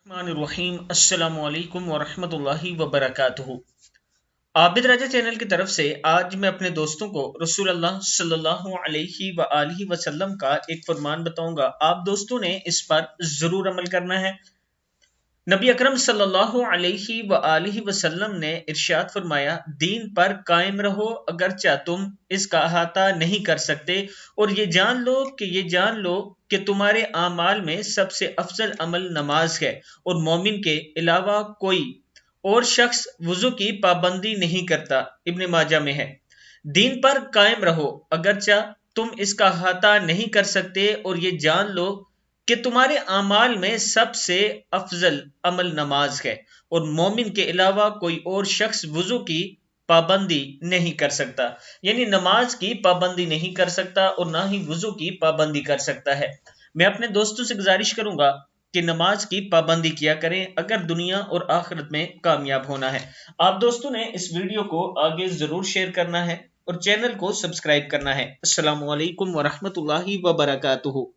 रहीम अस्सलामु अलैकुम वरहमतुल्लाहि वबरकातुहू। आबिद राजा चैनल की तरफ से आज मैं अपने दोस्तों को रसूल अल्लाह सल्लल्लाहु अलैहि व आलिहि वसल्लम का एक फरमान बताऊंगा। आप दोस्तों ने इस पर जरूर अमल करना है। नबी अकरम सल्लल्लाहु अलैहि व आलिहि वसल्लम ने इरशाद फरमाया, दीन पर कायम रहो अगरचा तुम इसका अहाता नहीं कर सकते, और ये जान लो कि तुम्हारे आमाल में सबसे अफजल अमल नमाज है, और मोमिन के अलावा कोई और शख्स वुजू की पाबंदी नहीं करता। इब्न माजा में है। दीन पर कायम रहो अगरचा तुम इसका अहाता नहीं कर सकते, और ये जान लो कि तुम्हारे आमाल में सबसे अफजल अमल नमाज है, और मोमिन के अलावा कोई और शख्स वुजू की पाबंदी नहीं कर सकता। यानी नमाज की पाबंदी नहीं कर सकता और ना ही वुजू की पाबंदी कर सकता है। मैं अपने दोस्तों से गुजारिश करूंगा कि नमाज की पाबंदी किया करें अगर दुनिया और आखिरत में कामयाब होना है। आप दोस्तों ने इस वीडियो को आगे जरूर शेयर करना है और चैनल को सब्सक्राइब करना है। अस्सलामु अलैकुम वरहमतुल्लाहि वबरकातुहू।